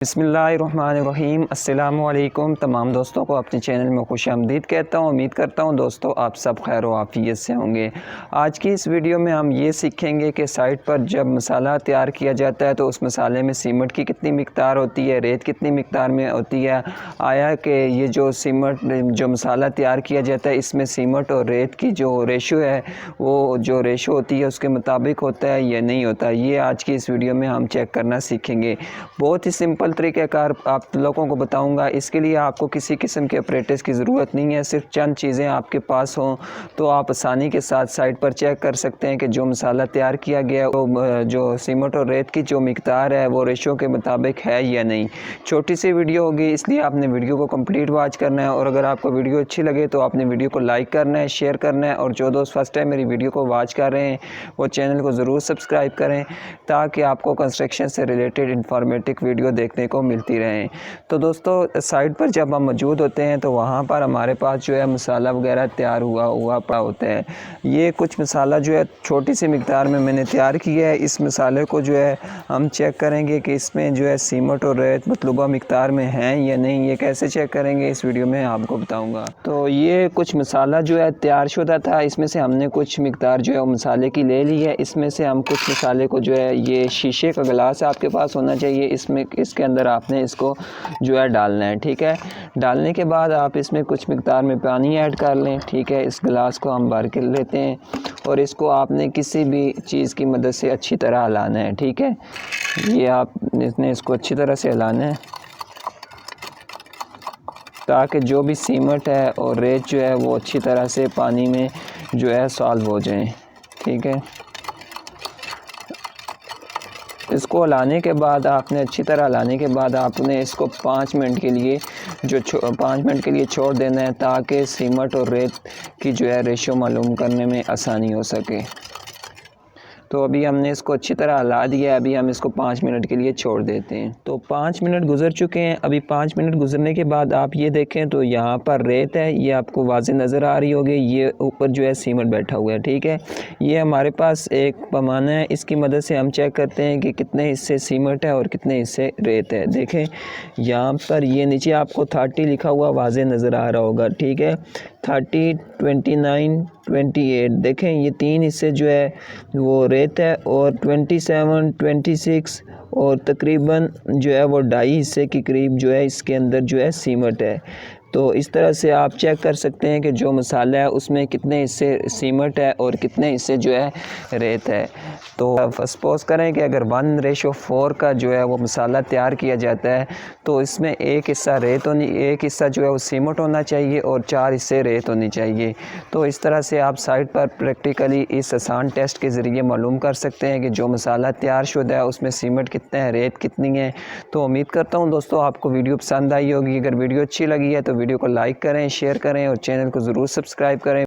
बिस्मिल्लाहिर्रहमानिर्रहीम। अस्सलामुअलैकुम तमाम दोस्तों को अपने चैनल में खुशामदीद कहता हूँ। उम्मीद करता हूँ दोस्तों आप सब खैर व आफियत से होंगे। आज की इस वीडियो में हम ये सीखेंगे कि साइट पर जब मसाला तैयार किया जाता है तो उस मसाले में सीमेंट की कितनी मिकदार होती है, रेत कितनी मिकदार में होती है। आया कि ये जो सीमेंट जो मसाला तैयार किया जाता है इसमें सीमेंट और रेत की जो रेशो है वो जो रेशो होती है उसके मुताबिक होता है या नहीं होता। ये आज की इस वीडियो में हम चेक करना सीखेंगे। बहुत ही सिंपल तरीक़ाकार आप लोगों को बताऊंगा। इसके लिए आपको किसी किस्म के ऑपरेटर्स की ज़रूरत नहीं है। सिर्फ चंद चीज़ें आपके पास हों तो आप आसानी के साथ साइट पर चेक कर सकते हैं कि जो मसाला तैयार किया गया वो जो सीमेंट और रेत की जो मिकदार है वो रेशो के मुताबिक है या नहीं। छोटी सी वीडियो होगी इसलिए आपने वीडियो को कंप्लीट वॉच करना है। और अगर आपको वीडियो अच्छी लगे तो आपने वीडियो को लाइक करना है, शेयर करना है। और जो दोस्त फर्स्ट टाइम मेरी वीडियो को वॉच कर रहे हैं वो चैनल को ज़रूर सब्सक्राइब करें ताकि आपको कंस्ट्रक्शन से रिलेटेड इंफॉर्मेटिव वीडियो देखने को मिलती रहें। तो दोस्तों साइट पर जब हम मौजूद होते हैं तो वहाँ पर हमारे पास जो है मसाला वगैरह तैयार हुआ पड़ा होता है। ये कुछ मसाला जो है छोटी सी मिकदार में मैंने तैयार किया है। इस मसाले को जो है हम चेक करेंगे कि इसमें जो है सीमेंट और रेत मतलूबा मिकदार में है या नहीं। ये कैसे चेक करेंगे इस वीडियो में आपको बताऊँगा। तो ये कुछ मसाला जो है तैयार शुदा था, इसमें से हमने कुछ मिकदार जो है वो मसाले की ले ली है। इसमें से हम कुछ मसाले को जो है ये शीशे का गिलास आपके पास होना चाहिए, इसमें इसके अंदर आपने इसको जो है डालना है। ठीक है, डालने के बाद आप इसमें कुछ मिकदार में पानी ऐड कर लें। ठीक है, इस गिलास को हम भर के लेते हैं और इसको आपने किसी भी चीज़ की मदद से अच्छी तरह हिलाना है। ठीक है, ये आपने इसको अच्छी तरह से हिलाना है ताकि जो भी सीमेंट है और रेत जो है वो अच्छी तरह से पानी में जो है सॉल्व हो जाए। ठीक है, इसको हिलाने के बाद आपने अच्छी तरह हिलाने के बाद आपने इसको 5 मिनट के लिए 5 मिनट के लिए छोड़ देना है ताकि सीमेंट और रेत की जो है रेशो मालूम करने में आसानी हो सके। तो अभी हमने इसको अच्छी तरह हिला दिया है। अभी हम इसको 5 मिनट के लिए छोड़ देते हैं। तो 5 मिनट गुजर चुके हैं। अभी 5 मिनट गुजरने के बाद आप ये देखें तो यहाँ पर रेत है, ये आपको वाज़ेह नज़र आ रही होगी। ये ऊपर जो है सीमेंट बैठा हुआ है। ठीक है, ये हमारे पास एक पैमाना है, इसकी मदद से हम चेक करते हैं कि कितने हिस्से सीमेंट है और कितने हिस्से रेत है। देखें यहाँ पर ये नीचे आपको 30 लिखा हुआ वाज़ेह नज़र आ रहा होगा। ठीक है, 30, 29, 28। देखें ये 3 हिस्से जो है वो रेत है और 27, 26 और तकरीबन जो है वो 2.5 हिस्से के करीब जो है इसके अंदर जो है सीमेंट है। तो इस तरह से आप चेक कर सकते हैं कि जो मसाला है उसमें कितने हिस्से सीमेंट है और कितने हिस्से जो है रेत है। तो सपोज़ करें कि अगर 1:4 का जो है वो मसाला तैयार किया जाता है तो इसमें एक हिस्सा एक हिस्सा जो है वो सीमेंट होना चाहिए और 4 हिस्से रेत होनी चाहिए। तो इस तरह से आप साइट पर प्रैक्टिकली इस आसान टेस्ट के ज़रिए मालूम कर सकते हैं कि जो मसाला तैयार शुदा है उसमें सीमेंट कितना है, रेत कितनी है। तो उम्मीद करता हूँ दोस्तों आपको वीडियो पसंद आई होगी। अगर वीडियो अच्छी लगी है तो वीडियो को लाइक करें, शेयर करें और चैनल को ज़रूर सब्सक्राइब करें।